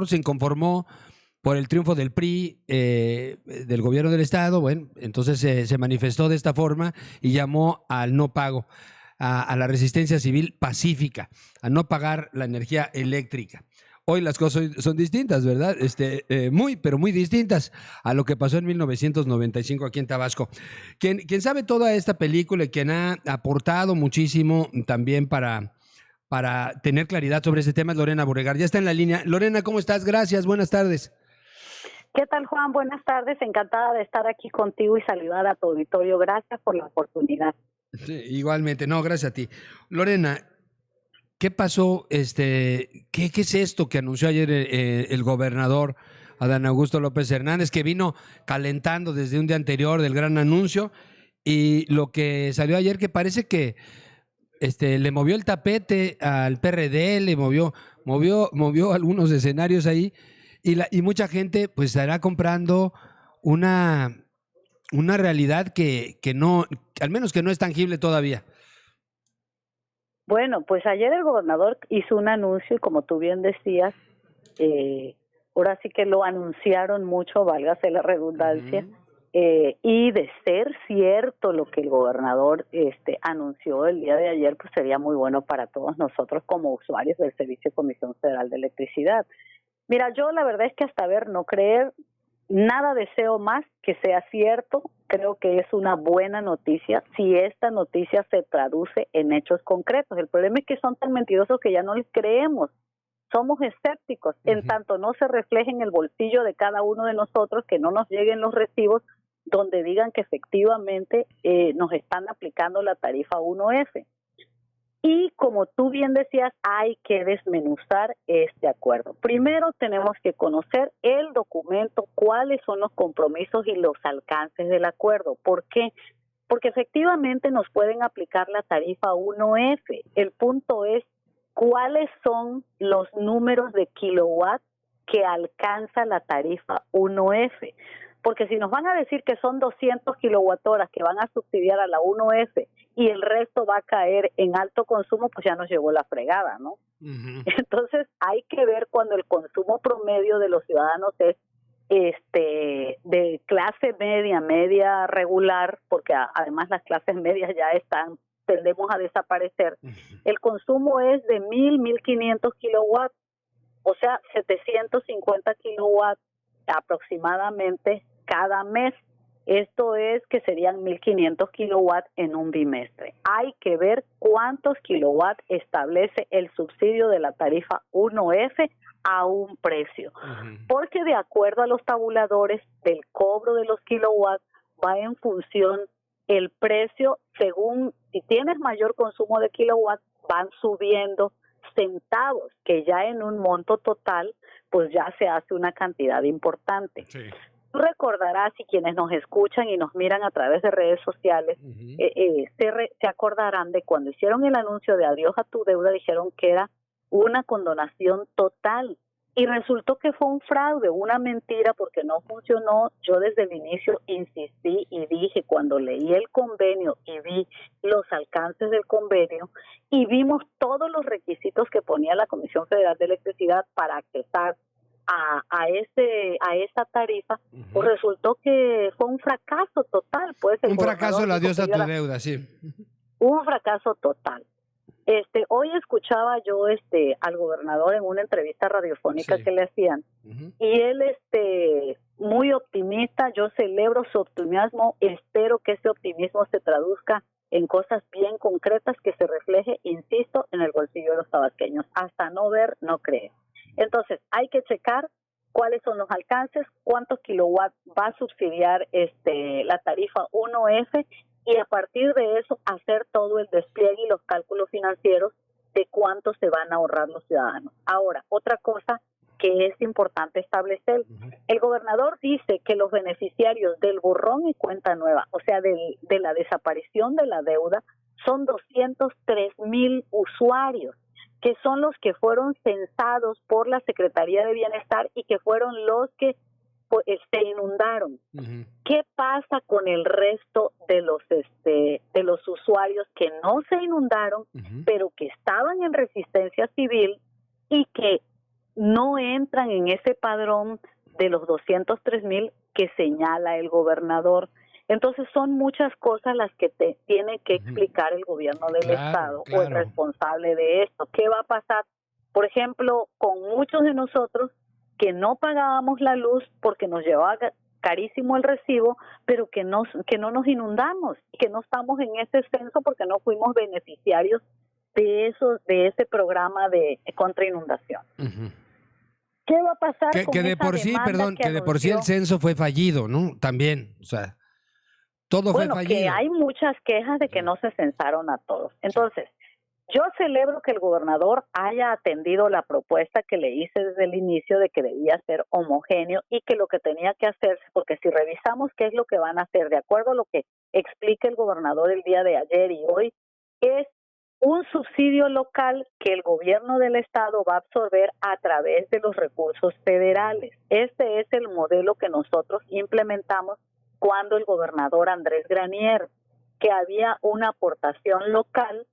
se inconformó por el triunfo del PRI, del gobierno del estado. Bueno, entonces se manifestó de esta forma y llamó al no pago, a la resistencia civil pacífica, a no pagar la energía eléctrica. Hoy las cosas son distintas, ¿verdad? Muy, pero muy distintas a lo que pasó en 1995 aquí en Tabasco. Quien sabe toda esta película y quien ha aportado muchísimo también para tener claridad sobre este tema es Lorena Borregar. Ya está en la línea. Lorena, ¿cómo estás? Gracias, buenas tardes. ¿Qué tal, Juan? Buenas tardes. Encantada de estar aquí contigo y saludar a tu auditorio. Gracias por la oportunidad. Sí, igualmente, no, gracias a ti. Lorena, ¿qué pasó? ¿Qué es esto que anunció ayer el gobernador Adán Augusto López Hernández, que vino calentando desde un día anterior del gran anuncio? Y lo que salió ayer, que parece que le movió el tapete al PRD, movió algunos escenarios ahí, y mucha gente pues estará comprando una, una realidad que no, al menos que no es tangible todavía. Bueno, pues ayer el gobernador hizo un anuncio y como tú bien decías, ahora sí que lo anunciaron mucho, válgase la redundancia, y de ser cierto lo que el gobernador anunció el día de ayer, pues sería muy bueno para todos nosotros como usuarios del Servicio de Comisión Federal de Electricidad. Mira, yo la verdad es que hasta ver, no creer, nada deseo más que sea cierto. Creo que es una buena noticia si esta noticia se traduce en hechos concretos. El problema es que son tan mentirosos que ya no les creemos. Somos escépticos, en tanto no se refleje en el bolsillo de cada uno de nosotros, que no nos lleguen los recibos donde digan que efectivamente nos están aplicando la tarifa 1F. Y como tú bien decías, hay que desmenuzar este acuerdo. Primero tenemos que conocer el documento, cuáles son los compromisos y los alcances del acuerdo. ¿Por qué? Porque efectivamente nos pueden aplicar la tarifa 1F. El punto es cuáles son los números de kilowatt que alcanza la tarifa 1F. Porque si nos van a decir que son 200 kilowatt-horas que van a subsidiar a la 1F y el resto va a caer en alto consumo, pues ya nos llegó la fregada, ¿no? Entonces hay que ver cuando el consumo promedio de los ciudadanos es de clase media, media regular, porque además las clases medias ya tendemos a desaparecer. El consumo es de 1,500 kilowatts, o sea, 750 kilowatts aproximadamente cada mes. Esto es que serían 1,500 kilowatts en un bimestre. Hay que ver cuántos kilowatts establece el subsidio de la tarifa 1F a un precio. Porque de acuerdo a los tabuladores del cobro de los kilowatts va en función el precio según si tienes mayor consumo de kilowatts van subiendo centavos, que ya en un monto total pues ya se hace una cantidad importante. Sí. Tú recordarás, y quienes nos escuchan y nos miran a través de redes sociales, se acordarán de cuando hicieron el anuncio de adiós a tu deuda, dijeron que era una condonación total. Y resultó que fue un fraude, una mentira, porque no funcionó. Yo desde el inicio insistí y dije, cuando leí el convenio y vi los alcances del convenio y vimos todos los requisitos que ponía la Comisión Federal de Electricidad para accesar a esa tarifa, pues resultó que fue un fracaso total. Pues un fracaso el adiós a tu deuda, sí. Un fracaso total. Hoy escuchaba yo al gobernador en una entrevista radiofónica que le hacían, y él muy optimista. Yo celebro su optimismo, espero que ese optimismo se traduzca en cosas bien concretas que se refleje, insisto, en el bolsillo de los tabasqueños. Hasta no ver, no creer. Entonces, hay que checar cuáles son los alcances, cuántos kilowatts va a subsidiar la tarifa 1F, y a partir de eso hacer todo el despliegue y los cálculos financieros de cuánto se van a ahorrar los ciudadanos. Ahora, otra cosa que es importante establecer, el gobernador dice que los beneficiarios del borrón y cuenta nueva, o sea, de la desaparición de la deuda, son 203,000 usuarios, que son los que fueron censados por la Secretaría de Bienestar y que fueron los que se inundaron. ¿Qué pasa con el resto de los usuarios que no se inundaron, pero que estaban en resistencia civil y que no entran en ese padrón de los 203,000 que señala el gobernador. Entonces son muchas cosas las que te tiene que explicar el gobierno del Estado o el responsable de esto. ¿Qué va a pasar? Por ejemplo, con muchos de nosotros que no pagábamos la luz porque nos llevaba carísimo el recibo, pero que no nos inundamos, que no estamos en ese censo porque no fuimos beneficiarios de ese programa de contra inundación. ¿Qué va a pasar que de por sí, perdón, que de por sí el censo fue fallido, ¿no? También, o sea, todo fue fallido. Que hay muchas quejas de que no se censaron a todos. Entonces, yo celebro que el gobernador haya atendido la propuesta que le hice desde el inicio de que debía ser homogéneo y que lo que tenía que hacerse, porque si revisamos qué es lo que van a hacer, de acuerdo a lo que explica el gobernador el día de ayer y hoy, es un subsidio local que el gobierno del estado va a absorber a través de los recursos federales. Este es el modelo que nosotros implementamos cuando el gobernador Andrés Granier, que había una aportación local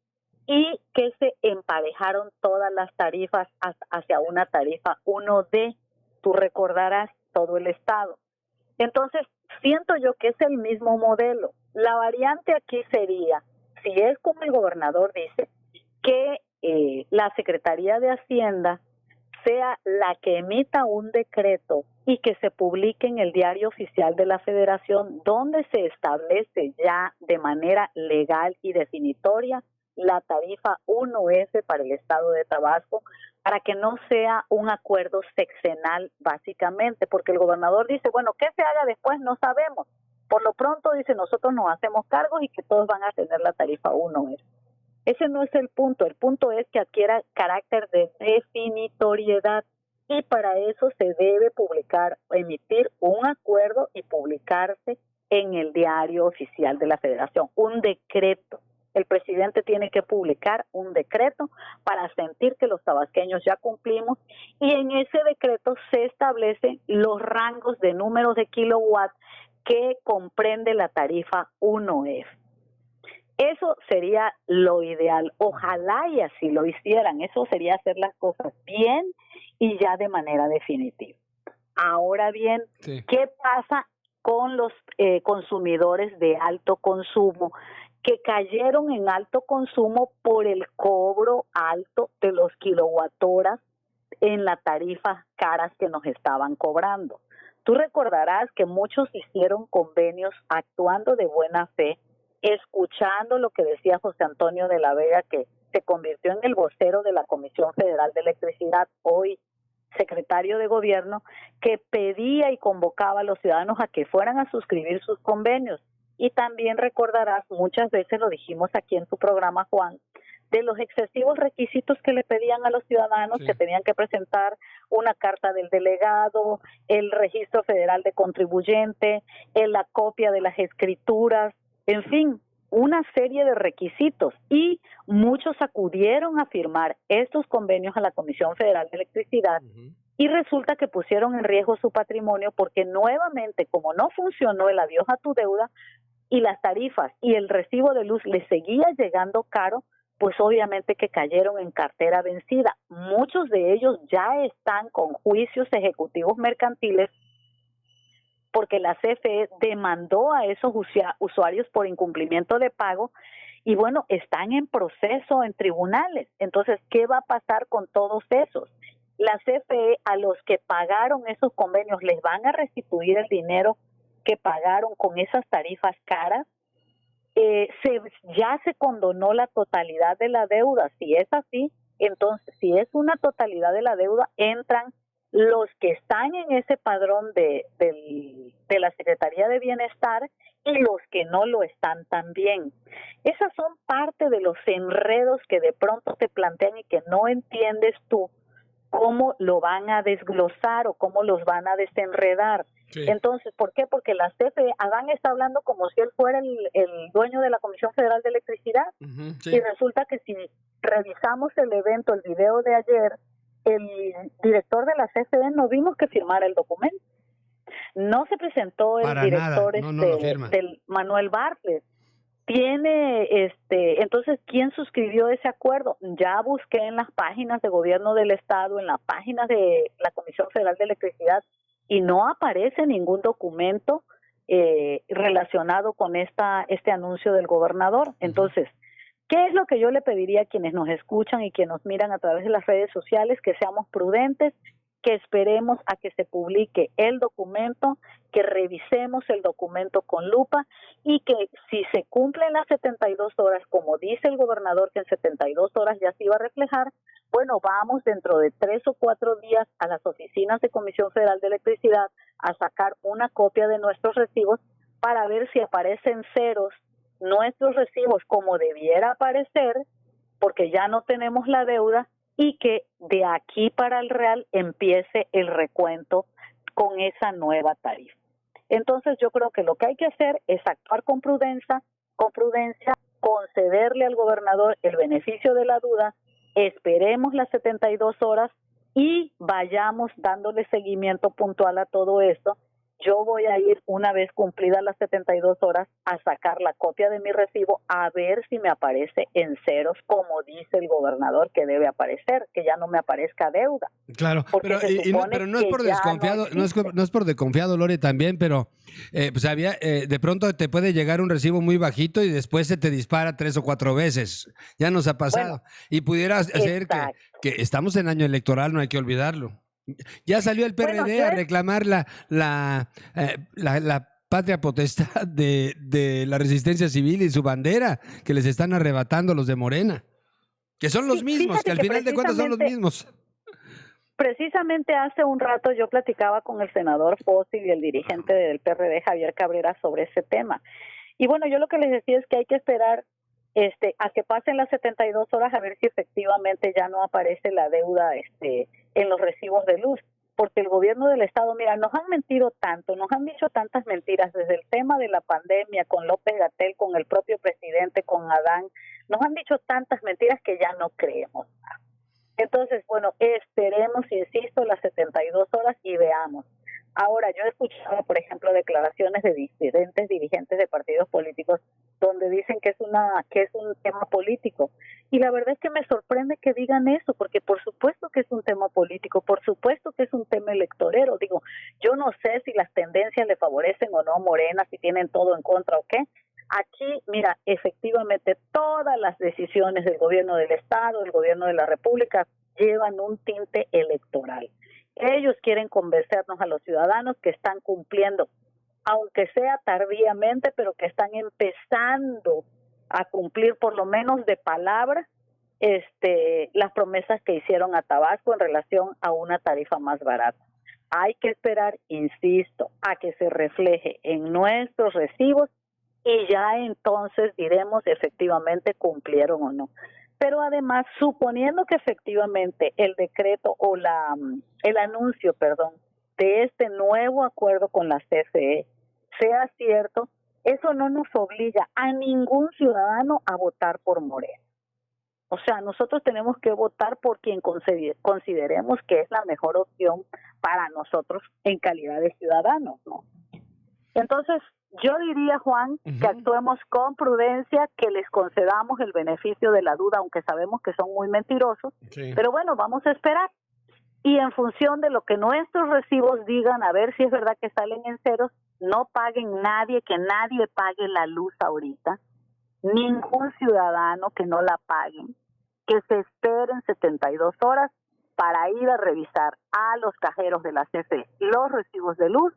y que se emparejaron todas las tarifas hacia una tarifa 1D. Tú recordarás todo el estado. Entonces, siento yo que es el mismo modelo. La variante aquí sería, si es como el gobernador dice, que la Secretaría de Hacienda sea la que emita un decreto y que se publique en el Diario Oficial de la Federación, donde se establece ya de manera legal y definitoria la tarifa 1F para el estado de Tabasco, para que no sea un acuerdo sexenal básicamente, porque el gobernador dice, bueno, ¿qué se haga después? No sabemos. Por lo pronto dice, nosotros nos hacemos cargos y que todos van a tener la tarifa 1F. Ese no es el punto es que adquiera carácter de definitoriedad y para eso se debe emitir un acuerdo y publicarse en el Diario Oficial de la Federación, un decreto. El presidente tiene que publicar un decreto para sentir que los tabasqueños ya cumplimos y en ese decreto se establecen los rangos de números de kilowatts que comprende la tarifa 1F. Eso sería lo ideal. Ojalá y así lo hicieran. Eso sería hacer las cosas bien y ya de manera definitiva. Ahora bien, ¿qué pasa con los consumidores de alto consumo que cayeron en alto consumo por el cobro alto de los kilowatt-horas en las tarifas caras que nos estaban cobrando? Tú recordarás que muchos hicieron convenios actuando de buena fe, escuchando lo que decía José Antonio de la Vega, que se convirtió en el vocero de la Comisión Federal de Electricidad, hoy secretario de Gobierno, que pedía y convocaba a los ciudadanos a que fueran a suscribir sus convenios. Y también recordarás, muchas veces lo dijimos aquí en tu programa, Juan, de los excesivos requisitos que le pedían a los ciudadanos, que tenían que presentar una carta del delegado, el registro federal de contribuyente, la copia de las escrituras, en fin, una serie de requisitos, y muchos acudieron a firmar estos convenios a la Comisión Federal de Electricidad y resulta que pusieron en riesgo su patrimonio porque nuevamente, como no funcionó el adiós a tu deuda y las tarifas y el recibo de luz les seguía llegando caro, pues obviamente que cayeron en cartera vencida. Muchos de ellos ya están con juicios ejecutivos mercantiles porque la CFE demandó a esos usuarios por incumplimiento de pago y bueno, están en proceso en tribunales. Entonces, ¿qué va a pasar con todos esos? La CFE a los que pagaron esos convenios les van a restituir el dinero que pagaron con esas tarifas caras. Ya se condonó la totalidad de la deuda. Si es así, entonces, si es una totalidad de la deuda, entran los que están en ese padrón de la Secretaría de Bienestar y los que no lo están también. Esas son parte de los enredos que de pronto te plantean y que no entiendes tú cómo lo van a desglosar o cómo los van a desenredar. Entonces, ¿por qué? Porque la CFE, Adán está hablando como si él fuera el dueño de la Comisión Federal de Electricidad. Y resulta que si revisamos el evento, el video de ayer, el director de la CFE no vimos que firmara el documento. No se presentó el director del Manuel Bartlett. Entonces, ¿quién suscribió ese acuerdo? Ya busqué en las páginas de gobierno del estado, en las páginas de la Comisión Federal de Electricidad, y no aparece ningún documento relacionado con este anuncio del gobernador. Entonces, ¿qué es lo que yo le pediría a quienes nos escuchan y quienes nos miran a través de las redes sociales? Que seamos prudentes, que esperemos a que se publique el documento, que revisemos el documento con lupa y que si se cumplen las 72 horas, como dice el gobernador que en 72 horas ya se iba a reflejar, bueno, vamos dentro de 3 o 4 días a las oficinas de Comisión Federal de Electricidad a sacar una copia de nuestros recibos para ver si aparecen ceros nuestros recibos como debiera aparecer, porque ya no tenemos la deuda, y que de aquí para el real empiece el recuento con esa nueva tarifa. Entonces yo creo que lo que hay que hacer es actuar con prudencia, concederle al gobernador el beneficio de la duda, esperemos las 72 horas y vayamos dándole seguimiento puntual a todo esto. Yo voy a ir, una vez cumplidas las 72 horas, a sacar la copia de mi recibo a ver si me aparece en ceros, como dice el gobernador que debe aparecer, que ya no me aparezca deuda. Claro, pero no es por desconfiado, no es por desconfiado, Lore, también, pero pues de pronto te puede llegar un recibo muy bajito y después se te dispara 3 o 4 veces. Ya nos ha pasado. Bueno, y pudiera ser que estamos en año electoral, no hay que olvidarlo. Ya salió el PRD a reclamar la patria potestad de la resistencia civil y su bandera, que les están arrebatando los de Morena, que son los mismos, que al final de cuentas son los mismos. Precisamente hace un rato yo platicaba con el senador Fósil y el dirigente del PRD, Javier Cabrera, sobre ese tema. Y bueno, yo lo que les decía es que hay que esperar a que pasen las 72 horas a ver si efectivamente ya no aparece la deuda en los recibos de luz, porque el gobierno del estado, mira, nos han mentido tanto, nos han dicho tantas mentiras desde el tema de la pandemia, con López-Gatell, con el propio presidente, con Adán, nos han dicho tantas mentiras que ya no creemos. Entonces, bueno, esperemos, insisto, las 72 horas y veamos. Ahora, yo he escuchado, por ejemplo, declaraciones de diferentes dirigentes de partidos políticos donde dicen que es un tema político. Y la verdad es que me sorprende que digan eso, porque por supuesto que es un tema político, por supuesto que es un tema electorero. Digo, yo no sé si las tendencias le favorecen o no a Morena, si tienen todo en contra o qué. Aquí, mira, efectivamente todas las decisiones del gobierno del Estado, del gobierno de la República, llevan un tinte electoral. Ellos quieren convencernos a los ciudadanos que están cumpliendo, aunque sea tardíamente, pero que están empezando a cumplir por lo menos de palabra las promesas que hicieron a Tabasco en relación a una tarifa más barata. Hay que esperar, insisto, a que se refleje en nuestros recibos y ya entonces diremos efectivamente cumplieron o no. Pero además, suponiendo que efectivamente el decreto o el anuncio, de este nuevo acuerdo con la CFE sea cierto, eso no nos obliga a ningún ciudadano a votar por Morena. O sea, nosotros tenemos que votar por quien consideremos que es la mejor opción para nosotros en calidad de ciudadanos, ¿no? Entonces, yo diría, Juan, que actuemos con prudencia, que les concedamos el beneficio de la duda, aunque sabemos que son muy mentirosos, pero bueno, vamos a esperar. Y en función de lo que nuestros recibos digan, a ver si es verdad que salen en ceros, no paguen nadie, que nadie pague la luz ahorita, ningún ciudadano que no la paguen, que se esperen 72 horas para ir a revisar a los cajeros de la CFE los recibos de luz,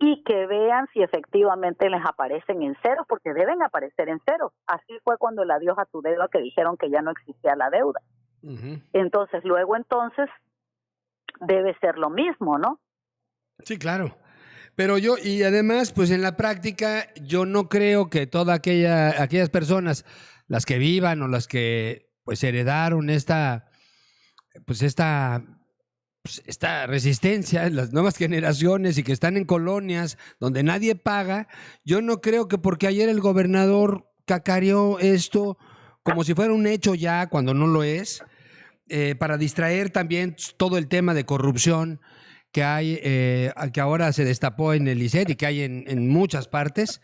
y que vean si efectivamente les aparecen en ceros, porque deben aparecer en ceros. Así fue cuando el adiós a tu deuda, que dijeron que ya no existía la deuda. Entonces, luego debe ser lo mismo, ¿no? Sí, claro. Pero y además, pues en la práctica, yo no creo que todas aquellas personas, las que vivan o las que pues heredaron esta resistencia, las nuevas generaciones y que están en colonias donde nadie paga, yo no creo que porque ayer el gobernador cacareó esto como si fuera un hecho ya, cuando no lo es, para distraer también todo el tema de corrupción que hay, que ahora se destapó en el ISET y que hay en muchas partes.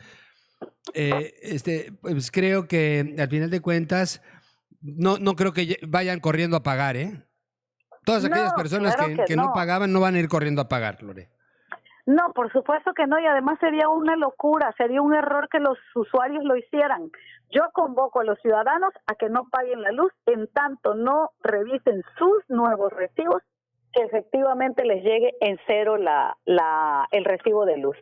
Pues creo que al final de cuentas no creo que vayan corriendo a pagar, ¿eh? Todas aquellas No, personas claro que que no no. pagaban no van a ir corriendo a pagar, Lore. No, por supuesto que no, y además sería una locura, sería un error que los usuarios lo hicieran. Yo convoco a los ciudadanos a que no paguen la luz en tanto no revisen sus nuevos recibos, que efectivamente les llegue en cero el recibo de luz.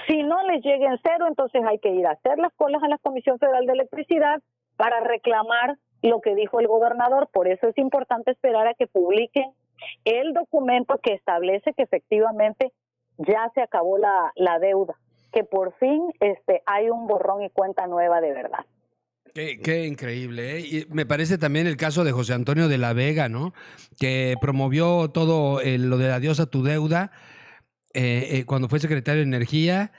Si no les llegue en cero, entonces hay que ir a hacer las colas a la Comisión Federal de Electricidad para reclamar lo que dijo el gobernador. Por eso es importante esperar a que publiquen el documento que establece que efectivamente ya se acabó la deuda, que por fin hay un borrón y cuenta nueva de verdad. Qué increíble, ¿eh? Y me parece también el caso de José Antonio de la Vega, ¿no? Que promovió todo lo de adiós a tu deuda cuando fue secretario de Energía.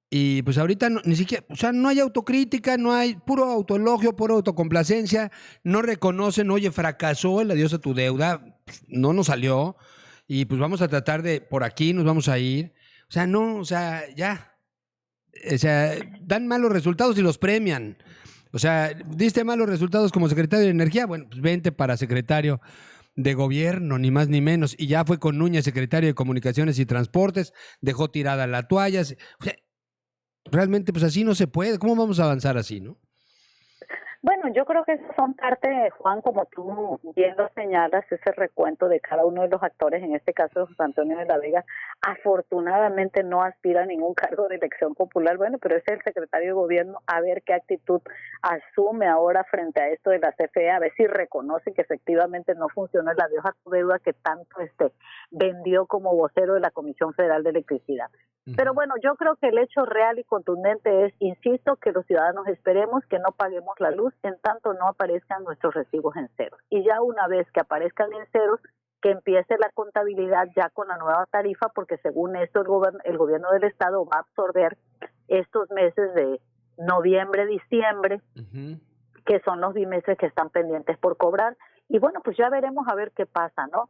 Y pues ahorita ni siquiera, o sea, no hay autocrítica, no hay puro autoelogio, puro autocomplacencia, no reconocen, oye, fracasó el adiós a tu deuda, no nos salió, y pues vamos a tratar de, por aquí nos vamos a ir. O sea, no, o sea, ya. O sea, dan malos resultados y los premian. O sea, diste malos resultados como secretario de Energía, bueno, pues vente para secretario de Gobierno, ni más ni menos. Y ya fue con Núñez, secretario de Comunicaciones y Transportes, dejó tirada la toalla. O sea, realmente, pues así no se puede. ¿Cómo vamos a avanzar así, no? Bueno, yo creo que eso son parte, Juan, como tú bien lo señalas, ese recuento de cada uno de los actores, en este caso José Antonio de la Vega, afortunadamente no aspira a ningún cargo de elección popular, bueno, pero es el secretario de gobierno, a ver qué actitud asume ahora frente a esto de la CFE, a ver si reconoce que efectivamente no funcionó el adiós a tu deuda que tanto vendió como vocero de la Comisión Federal de Electricidad. Pero bueno, yo creo que el hecho real y contundente es, insisto, que los ciudadanos esperemos que no paguemos la luz en tanto no aparezcan nuestros recibos en ceros. Y ya una vez que aparezcan en ceros, que empiece la contabilidad ya con la nueva tarifa, porque según esto el gobierno del estado va a absorber estos meses de noviembre, diciembre, que son los bimestres que están pendientes por cobrar. Y bueno, pues ya veremos a ver qué pasa, ¿no?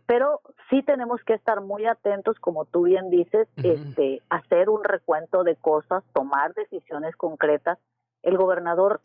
Pero sí tenemos que estar muy atentos, como tú bien dices, hacer un recuento de cosas, tomar decisiones concretas. El gobernador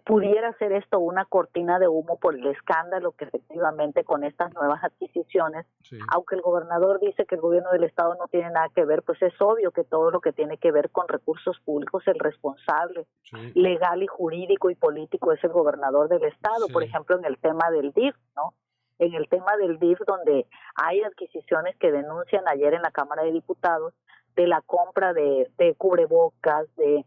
pudiera hacer esto una cortina de humo por el escándalo que efectivamente con estas nuevas adquisiciones, aunque el gobernador dice que el gobierno del estado no tiene nada que ver, pues es obvio que todo lo que tiene que ver con recursos públicos, el responsable legal y jurídico y político es el gobernador del estado, por ejemplo en el tema del DIF, ¿no? En el tema del DIF, donde hay adquisiciones que denuncian ayer en la Cámara de Diputados de la compra de cubrebocas, de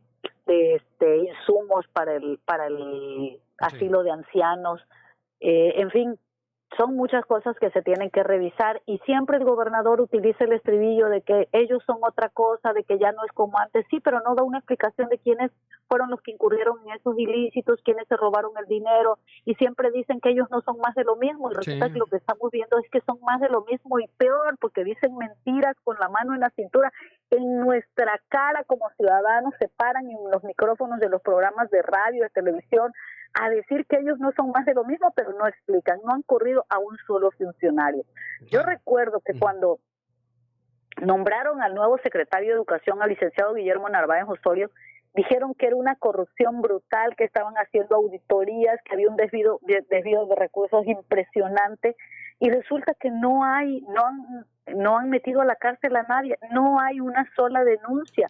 insumos para el asilo de ancianos, en fin, son muchas cosas que se tienen que revisar y siempre el gobernador utiliza el estribillo de que ellos son otra cosa, de que ya no es como antes, sí, pero no da una explicación de quiénes fueron los que incurrieron en esos ilícitos, quiénes se robaron el dinero y siempre dicen que ellos no son más de lo mismo y resulta que lo que estamos viendo es que son más de lo mismo y peor porque dicen mentiras con la mano en la cintura. En nuestra cara como ciudadanos se paran en los micrófonos de los programas de radio, de televisión, a decir que ellos no son más de lo mismo, pero no explican, no han corrido a un solo funcionario. Yo recuerdo que cuando nombraron al nuevo secretario de Educación, al licenciado Guillermo Narváez Osorio, dijeron que era una corrupción brutal, que estaban haciendo auditorías, que había un desvío de recursos impresionante, y resulta que no han metido a la cárcel a nadie, no hay una sola denuncia,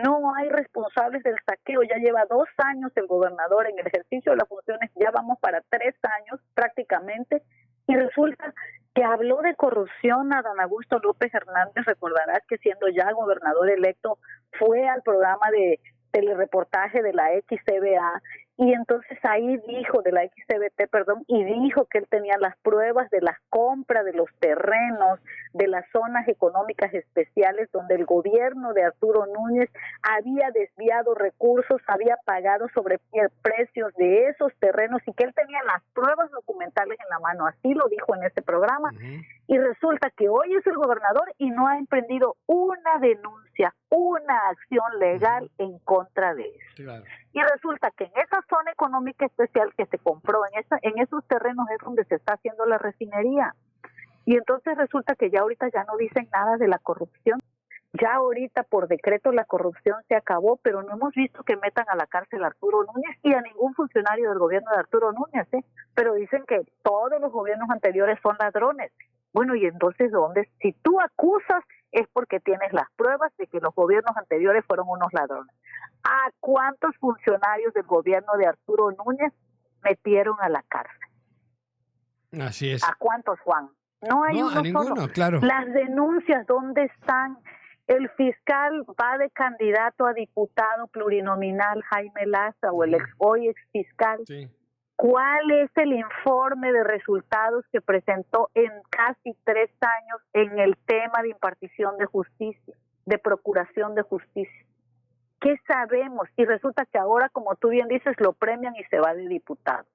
no hay responsables del saqueo, ya lleva 2 años el gobernador en el ejercicio de las funciones, ya vamos para 3 años prácticamente, y resulta que habló de corrupción a don Augusto López Hernández, recordarás que siendo ya gobernador electo, fue al programa de telereportaje de la XCBA y entonces ahí dijo, de la XCBT, perdón, y dijo que él tenía las pruebas de las compras de los terrenos, de las zonas económicas especiales donde el gobierno de Arturo Núñez había desviado recursos, había pagado sobre precios de esos terrenos y que él tenía las pruebas documentales en la mano, así lo dijo en este programa. Y resulta que hoy es el gobernador y no ha emprendido una denuncia, una acción legal en contra de eso. Claro. Y resulta que en esa zona económica especial que se compró, en esos terrenos es donde se está haciendo la refinería. Y entonces resulta que ya ahorita ya no dicen nada de la corrupción. Ya ahorita por decreto la corrupción se acabó, pero no hemos visto que metan a la cárcel a Arturo Núñez y a ningún funcionario del gobierno de Arturo Núñez, ¿eh? Pero dicen que todos los gobiernos anteriores son ladrones. Bueno, y entonces, ¿dónde? Si tú acusas es porque tienes las pruebas de que los gobiernos anteriores fueron unos ladrones. ¿A cuántos funcionarios del gobierno de Arturo Núñez metieron a la cárcel? Así es. ¿A cuántos, Juan? No hay No, uno a ninguno, solo. claro. Las denuncias, ¿dónde están? El fiscal va de candidato a diputado plurinominal Jaime Lastra, o el hoy ex fiscal. Sí. ¿Cuál es el informe de resultados que presentó en casi 3 años en el tema de impartición de justicia, de procuración de justicia? ¿Qué sabemos? Y resulta que ahora, como tú bien dices, lo premian y se va de diputado.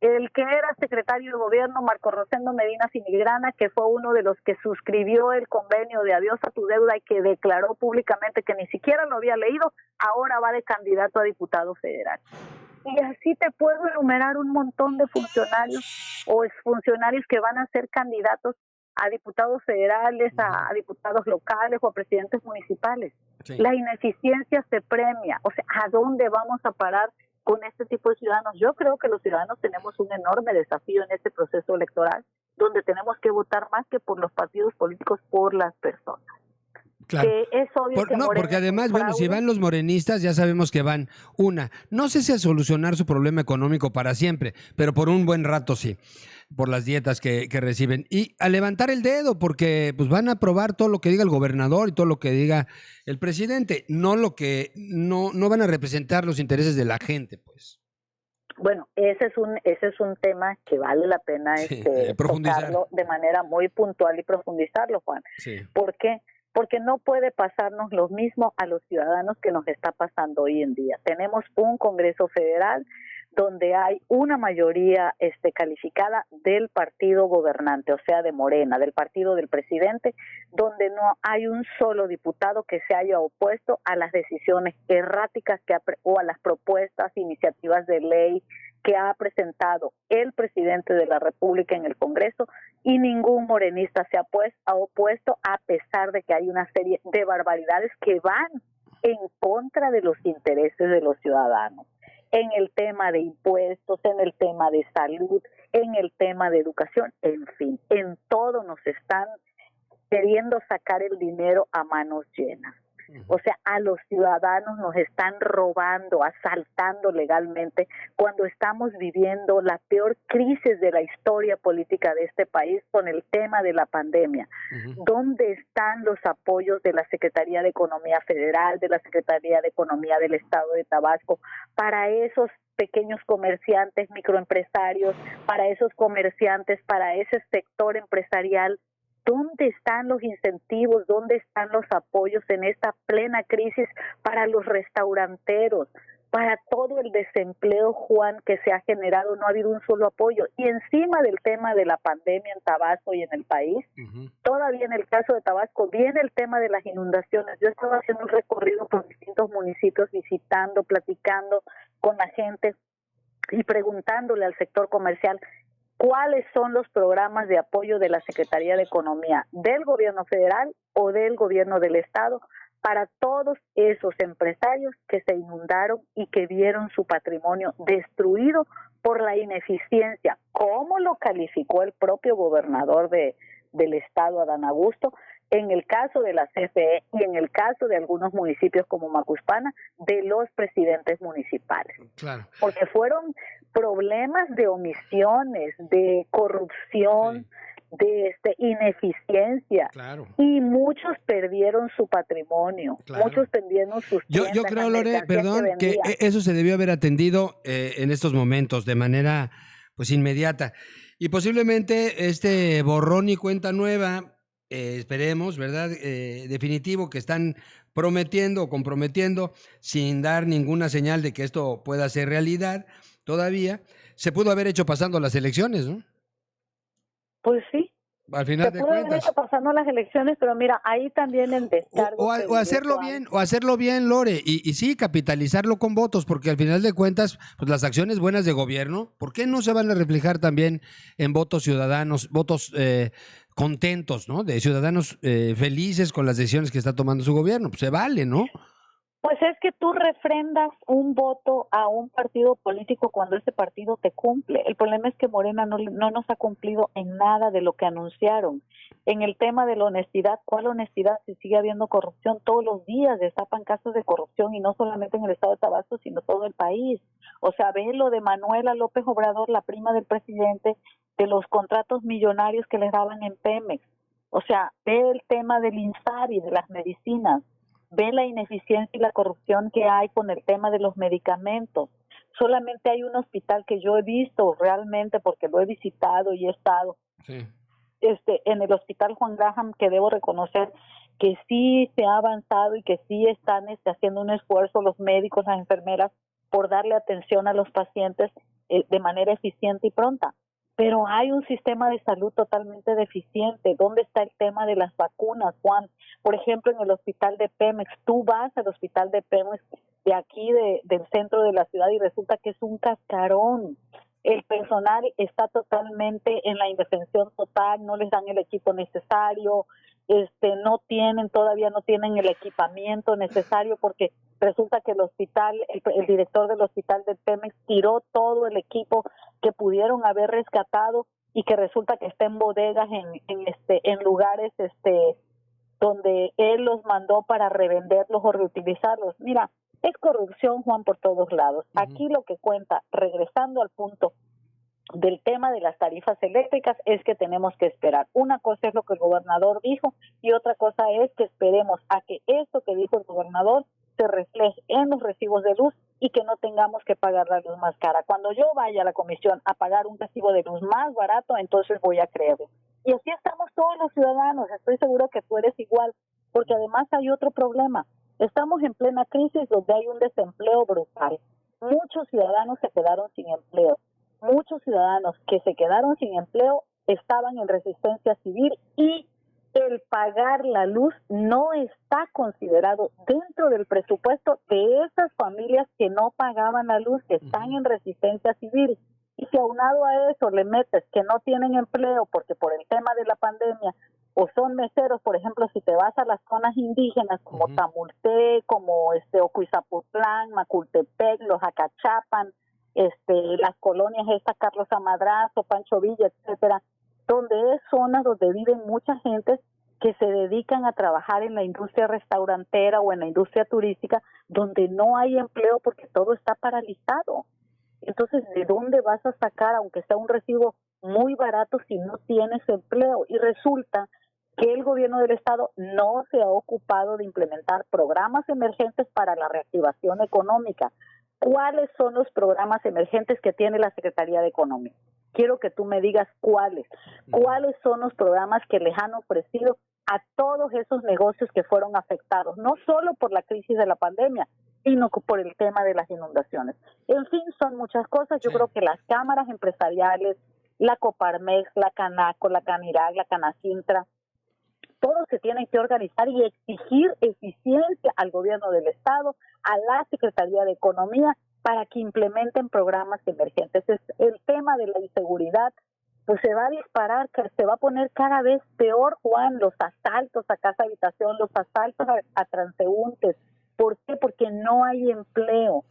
El que era secretario de gobierno, Marco Rosendo Medina Filigrana, que fue uno de los que suscribió el convenio de adiós a tu deuda y que declaró públicamente que ni siquiera lo había leído, ahora va de candidato a diputado federal. Y así te puedo enumerar un montón de funcionarios o exfuncionarios que van a ser candidatos a diputados federales, a diputados locales o a presidentes municipales. Sí. La ineficiencia se premia. O sea, ¿a dónde vamos a parar con este tipo de ciudadanos? Yo creo que los ciudadanos tenemos un enorme desafío en este proceso electoral, donde tenemos que votar más que por los partidos políticos, por las personas. Claro. Que es obvio que no, porque además, bueno, si van los morenistas, ya sabemos que van, no sé si a solucionar su problema económico para siempre, pero por un buen rato sí, por las dietas que reciben, y a levantar el dedo, porque pues van a aprobar todo lo que diga el gobernador y todo lo que diga el presidente, no van a representar los intereses de la gente, pues. Bueno, ese es un tema que vale la pena tocarlo de manera muy puntual y profundizarlo, Juan. Sí. ¿Por qué? Porque no puede pasarnos lo mismo a los ciudadanos que nos está pasando hoy en día. Tenemos un Congreso Federal donde hay una mayoría calificada del partido gobernante, o sea, de Morena, del partido del presidente, donde no hay un solo diputado que se haya opuesto a las decisiones erráticas o a las propuestas, iniciativas de ley que ha presentado el presidente de la República en el Congreso, y ningún morenista se ha opuesto, a pesar de que hay una serie de barbaridades que van en contra de los intereses de los ciudadanos, en el tema de impuestos, en el tema de salud, en el tema de educación, en fin, en todo nos están queriendo sacar el dinero a manos llenas. O sea, a los ciudadanos nos están robando, asaltando legalmente, cuando estamos viviendo la peor crisis de la historia política de este país con el tema de la pandemia. ¿Dónde están los apoyos de la Secretaría de Economía Federal, de la Secretaría de Economía del Estado de Tabasco, para esos pequeños comerciantes, microempresarios, para esos comerciantes, para ese sector empresarial? ¿Dónde están los incentivos? ¿Dónde están los apoyos en esta plena crisis para los restauranteros? Para todo el desempleo, Juan, que se ha generado, no ha habido un solo apoyo. Y encima del tema de la pandemia en Tabasco y en el país, todavía en el caso de Tabasco, viene el tema de las inundaciones. Yo estaba haciendo un recorrido por distintos municipios, visitando, platicando con la gente y preguntándole al sector comercial cuáles son los programas de apoyo de la Secretaría de Economía, del gobierno federal o del gobierno del estado, para todos esos empresarios que se inundaron y que vieron su patrimonio destruido por la ineficiencia, como lo calificó el propio gobernador del estado, Adán Augusto, en el caso de la CFE y en el caso de algunos municipios como Macuspana, de los presidentes municipales. Claro. Porque fueron problemas de omisiones, de corrupción, de ineficiencia. Claro. Y muchos perdieron su patrimonio, muchos perdieron sus tiendas. Yo creo, Lore, perdón, que eso se debió haber atendido en estos momentos de manera pues inmediata. Y posiblemente este borrón y cuenta nueva, esperemos, ¿verdad? Definitivo, que están prometiendo o comprometiendo sin dar ninguna señal de que esto pueda ser realidad todavía, se pudo haber hecho pasando las elecciones, ¿no? Pues sí. Al final de cuentas. Se pudo haber hecho pasando las elecciones, pero mira, ahí también el descargo. O hacerlo bien, Lore, y sí, capitalizarlo con votos, porque al final de cuentas, pues las acciones buenas de gobierno, ¿por qué no se van a reflejar también en votos ciudadanos, votos contentos, ¿no? De ciudadanos felices con las decisiones que está tomando su gobierno. Pues se vale, ¿no? Pues es que tú refrendas un voto a un partido político cuando ese partido te cumple. El problema es que Morena no nos ha cumplido en nada de lo que anunciaron. En el tema de la honestidad, ¿cuál honestidad? Si sigue habiendo corrupción, todos los días destapan casos de corrupción y no solamente en el estado de Tabasco, sino todo el país. O sea, ve lo de Manuela López Obrador, la prima del presidente, de los contratos millonarios que les daban en Pemex. O sea, ve el tema del INSABI, de las medicinas. Ve la ineficiencia y la corrupción que hay con el tema de los medicamentos. Solamente hay un hospital que yo he visto realmente, porque lo he visitado y he estado, Sí. En el Hospital Juan Graham, que debo reconocer que sí se ha avanzado y que sí están haciendo un esfuerzo los médicos, las enfermeras, por darle atención a los pacientes de manera eficiente y pronta. Pero hay un sistema de salud totalmente deficiente. ¿Dónde está el tema de las vacunas, Juan? Por ejemplo, en el hospital de Pemex, tú vas al hospital de Pemex de aquí, del centro de la ciudad, y resulta que es un cascarón. El personal está totalmente en la indefensión total, no les dan el equipo necesario, todavía no tienen el equipamiento necesario, porque resulta que el hospital, el director del hospital de Pemex tiró todo el equipo que pudieron haber rescatado y que resulta que está en bodegas en lugares donde él los mandó para revenderlos o reutilizarlos. Mira, es corrupción, Juan, por todos lados. Aquí lo que cuenta, regresando al punto del tema de las tarifas eléctricas, es que tenemos que esperar. Una cosa es lo que el gobernador dijo y otra cosa es que esperemos a que esto que dijo el gobernador se refleje en los recibos de luz y que no tengamos que pagar la luz más cara. Cuando yo vaya a la comisión a pagar un recibo de luz más barato, entonces voy a creerlo. Y así estamos todos los ciudadanos. Estoy seguro que tú eres igual, porque además hay otro problema. Estamos en plena crisis donde hay un desempleo brutal. Muchos ciudadanos se quedaron sin empleo. Muchos ciudadanos que se quedaron sin empleo estaban en resistencia civil y el pagar la luz no está considerado dentro del presupuesto de esas familias que no pagaban la luz, que están en resistencia civil. Y si aunado a eso le metes que no tienen empleo porque por el tema de la pandemia, o son meseros, por ejemplo, si te vas a las zonas indígenas como Tamulté, como Ocuizapotlán, Macultepec, los Acachapan, las colonias Carlos Amadrazo, Pancho Villa, etcétera, donde es zonas donde viven mucha gente que se dedican a trabajar en la industria restaurantera o en la industria turística, donde no hay empleo porque todo está paralizado. Entonces, ¿de dónde vas a sacar, aunque sea un recibo muy barato, si no tienes empleo? Y resulta que el gobierno del estado no se ha ocupado de implementar programas emergentes para la reactivación económica. ¿Cuáles son los programas emergentes que tiene la Secretaría de Economía? Quiero que tú me digas cuáles. ¿Cuáles son los programas que les han ofrecido a todos esos negocios que fueron afectados, no solo por la crisis de la pandemia, sino por el tema de las inundaciones? En fin, son muchas cosas. Yo creo que las cámaras empresariales, la Coparmex, la Canaco, la Canirac, la Canacintra, todos se tienen que organizar y exigir eficiencia al gobierno del estado, a la Secretaría de Economía, para que implementen programas emergentes. El tema de la inseguridad pues se va a disparar, que se va a poner cada vez peor, Juan, los asaltos a casa habitación, los asaltos a transeúntes. ¿Por qué? Porque no hay empleo.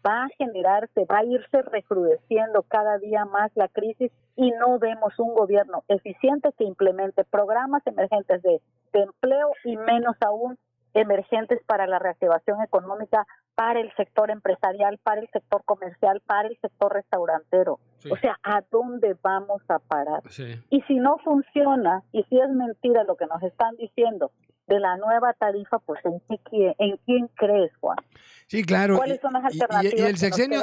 Va a generarse, va a irse recrudeciendo cada día más la crisis y no vemos un gobierno eficiente que implemente programas emergentes de empleo y menos aún emergentes para la reactivación económica, para el sector empresarial, para el sector comercial, para el sector restaurantero. Sí. O sea, ¿a dónde vamos a parar? Sí. Y si no funciona, y si es mentira lo que nos están diciendo de la nueva tarifa, pues ¿en quién crees, Juan? Sí, claro. ¿Cuáles son las alternativas?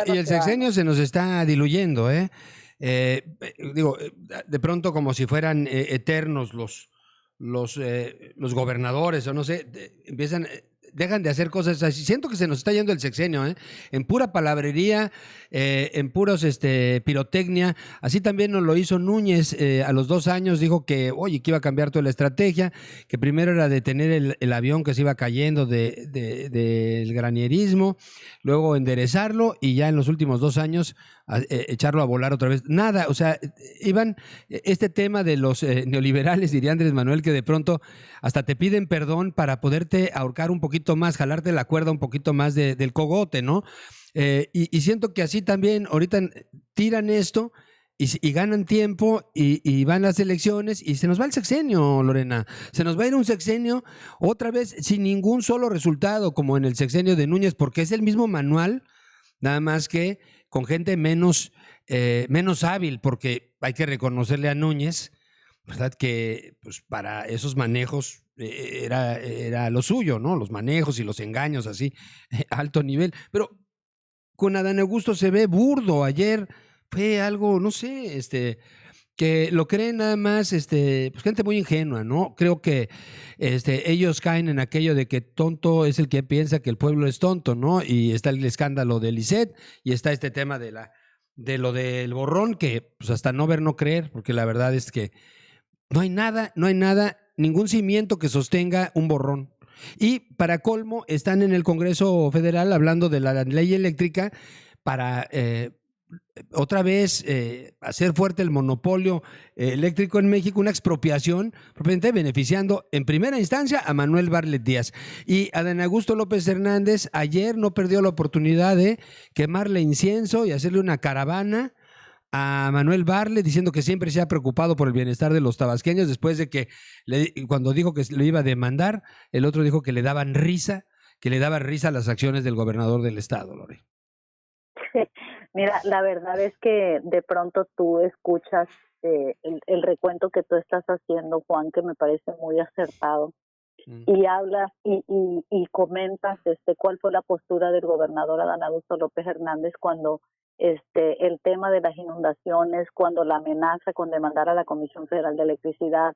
Y el sexenio se nos está diluyendo, ¿eh? De pronto como si fueran eternos los gobernadores, o no sé, dejan de hacer cosas así. Siento que se nos está yendo el sexenio, en pura palabrería, en puros pirotecnia. Así también nos lo hizo Núñez a los 2 años, dijo que, oye, que iba a cambiar toda la estrategia, que primero era detener el avión que se iba cayendo del granierismo, luego enderezarlo, y ya en los últimos 2 años echarlo a volar otra vez. Nada, o sea, iban, este tema de los neoliberales, diría Andrés Manuel, que de pronto hasta te piden perdón para poderte ahorcar un poquito más, jalarte la cuerda un poquito más del cogote, ¿no? Y siento que así también ahorita tiran esto y ganan tiempo y van las elecciones y se nos va el sexenio, Lorena. Se nos va a ir un sexenio otra vez sin ningún solo resultado, como en el sexenio de Núñez, porque es el mismo manual, nada más que con gente menos hábil, porque hay que reconocerle a Núñez, ¿verdad? Que pues, para esos manejos era lo suyo, ¿no? Los manejos y los engaños así, alto nivel. Pero con Adán Augusto se ve burdo. Ayer fue algo, no sé, que lo creen nada más, pues gente muy ingenua, ¿no? Creo que ellos caen en aquello de que tonto es el que piensa que el pueblo es tonto, ¿no? Y está el escándalo de Lisset y está este tema de lo del borrón, que pues hasta no ver, no creer, porque la verdad es que no hay nada, ningún cimiento que sostenga un borrón. Y para colmo, están en el Congreso Federal hablando de la ley eléctrica para otra vez hacer fuerte el monopolio eléctrico en México, una expropiación, propiamente beneficiando en primera instancia a Manuel Bartlett Díaz. Y Adán Augusto López Hernández ayer no perdió la oportunidad de quemarle incienso y hacerle una caravana a Manuel Bartlett diciendo que siempre se ha preocupado por el bienestar de los tabasqueños, después de que cuando dijo que lo iba a demandar, el otro dijo que le daban risa, las acciones del gobernador del estado, Lore. Mira, la verdad es que de pronto tú escuchas el recuento que tú estás haciendo, Juan, que me parece muy acertado, y hablas y comentas cuál fue la postura del gobernador Adán Augusto López Hernández cuando el tema de las inundaciones, cuando la amenaza con demandar a la Comisión Federal de Electricidad,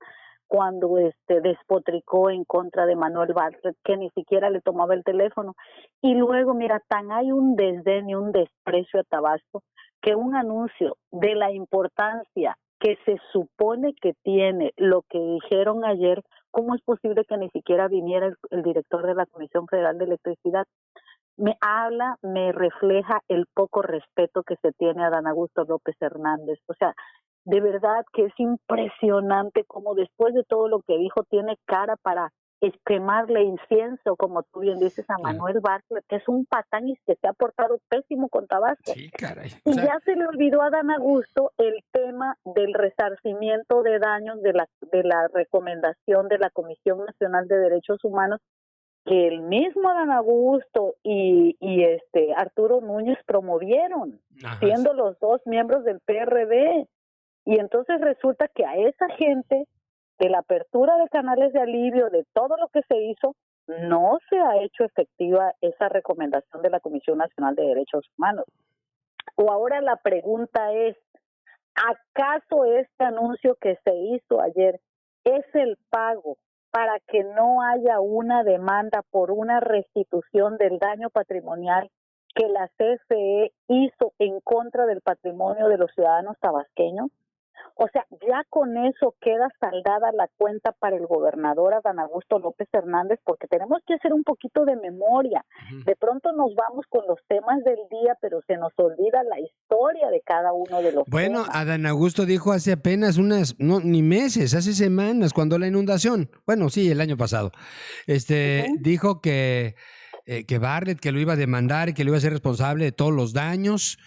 cuando despotricó en contra de Manuel Bartlett, que ni siquiera le tomaba el teléfono. Y luego, mira, tan hay un desdén y un desprecio a Tabasco, que un anuncio de la importancia que se supone que tiene lo que dijeron ayer, ¿cómo es posible que ni siquiera viniera el director de la Comisión Federal de Electricidad? Me refleja el poco respeto que se tiene a Adán Augusto López Hernández. O sea, de verdad que es impresionante cómo después de todo lo que dijo tiene cara para quemarle incienso, como tú bien dices, a Manuel Bartlett, que es un patán y que se ha portado pésimo con Tabasco. Sí, caray. Y ya se le olvidó a Adán Augusto el tema del resarcimiento de daños de la recomendación de la Comisión Nacional de Derechos Humanos, que el mismo Adán Augusto y Arturo Núñez promovieron, siendo los dos miembros del PRD. Y entonces resulta que a esa gente, de la apertura de canales de alivio, de todo lo que se hizo, no se ha hecho efectiva esa recomendación de la Comisión Nacional de Derechos Humanos. O ahora la pregunta es, ¿acaso este anuncio que se hizo ayer es el pago para que no haya una demanda por una restitución del daño patrimonial que la CFE hizo en contra del patrimonio de los ciudadanos tabasqueños? O sea, ya con eso queda saldada la cuenta para el gobernador Adán Augusto López Hernández, porque tenemos que hacer un poquito de memoria. De pronto nos vamos con los temas del día, pero se nos olvida la historia de cada uno de los temas. Adán Augusto dijo hace apenas ni meses, hace semanas, cuando la inundación, bueno, sí, el año pasado, dijo que Bartlett, que lo iba a demandar y que lo iba a ser responsable de todos los daños.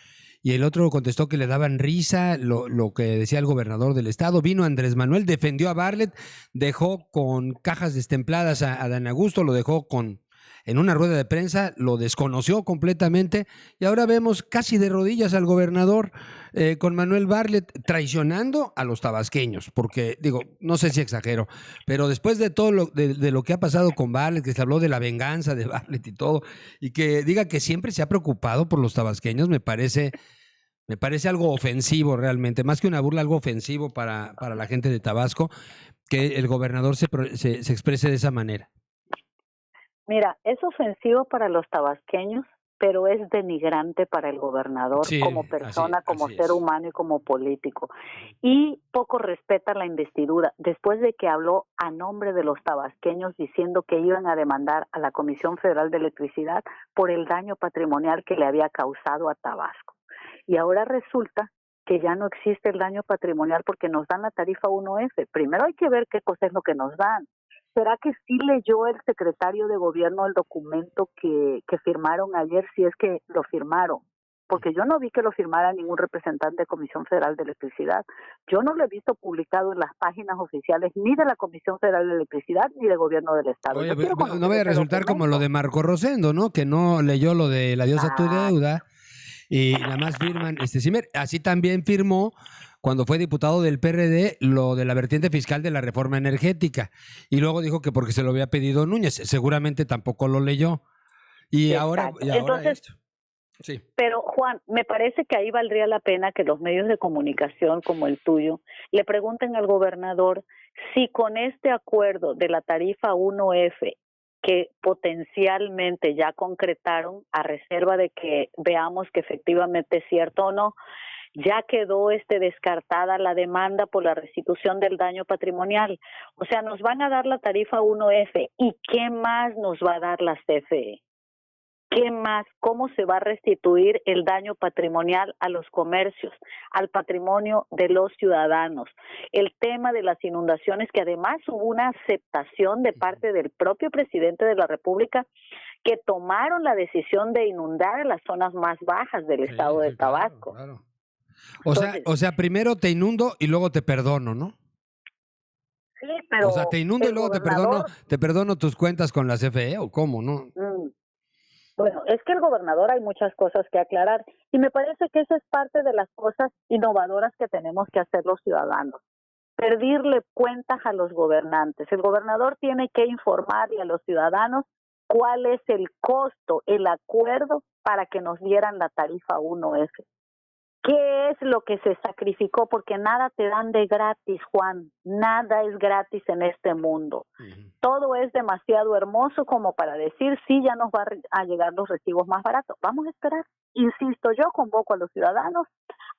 Y el otro contestó que le daban risa lo que decía el gobernador del estado. Vino Andrés Manuel, defendió a Bartlett, dejó con cajas destempladas a Adán Augusto, lo dejó en una rueda de prensa, lo desconoció completamente y ahora vemos casi de rodillas al gobernador con Manuel Bartlett traicionando a los tabasqueños, porque digo, no sé si exagero, pero después de todo de lo que ha pasado con Bartlett, que se habló de la venganza de Bartlett y todo, y que diga que siempre se ha preocupado por los tabasqueños, me parece algo ofensivo realmente, más que una burla, algo ofensivo para la gente de Tabasco, que el gobernador se exprese de esa manera. Mira, es ofensivo para los tabasqueños, pero es denigrante para el gobernador, sí, como persona, como ser humano y como político. Y poco respeta la investidura. Después de que habló a nombre de los tabasqueños diciendo que iban a demandar a la Comisión Federal de Electricidad por el daño patrimonial que le había causado a Tabasco. y ahora resulta que ya no existe el daño patrimonial porque nos dan la tarifa 1F. Primero hay que ver qué cosa es lo que nos dan. ¿Será que sí leyó el secretario de gobierno el documento que firmaron ayer, si es que lo firmaron? Porque yo no vi que lo firmara ningún representante de Comisión Federal de Electricidad. Yo no lo he visto publicado en las páginas oficiales ni de la Comisión Federal de Electricidad ni del Gobierno del Estado. Oye, Yo quiero no conocer vaya a ese resultar como lo documento. de Marco Rosendo, ¿no? Que no leyó lo de la diosa tu Ah, deuda y nada más firman. Cimer, así también firmó cuando fue diputado del PRD lo de la vertiente fiscal de la reforma energética. Y luego dijo que porque se lo había pedido Núñez. Seguramente tampoco lo leyó. exacto. Y ahora Entonces, esto. Sí. pero Juan, me parece que ahí valdría la pena que los medios de comunicación como el tuyo le pregunten al gobernador si con este acuerdo de la tarifa 1F que potencialmente ya concretaron a reserva de que veamos que efectivamente es cierto o no, ya quedó descartada la demanda por la restitución del daño patrimonial. O sea, nos van a dar la tarifa 1F y ¿qué más nos va a dar la CFE? ¿Qué más? ¿Cómo se va a restituir el daño patrimonial a los comercios, al patrimonio de los ciudadanos? El tema de las inundaciones, que además hubo una aceptación de parte del propio presidente de la República que tomaron la decisión de inundar en las zonas más bajas del estado de Claro, Tabasco. claro. Entonces, O sea, primero te inundo y luego te perdono, ¿no? sí, O sea, pero te inundo y el luego gobernador, te perdono tus cuentas con la CFE o cómo, ¿no? bueno, es que el gobernador hay muchas cosas que aclarar y me parece que esa es parte de las cosas innovadoras que tenemos que hacer los ciudadanos. Pedirle cuentas a los gobernantes. El gobernador tiene que informarle a los ciudadanos cuál es el costo, el acuerdo para que nos dieran la tarifa 1F. ¿Qué es lo que se sacrificó? Porque nada te dan de gratis, Juan. Nada es gratis en este mundo. Todo es demasiado hermoso como para decir, sí, ya nos va a llegar los recibos más baratos. Vamos a esperar. Insisto, yo convoco a los ciudadanos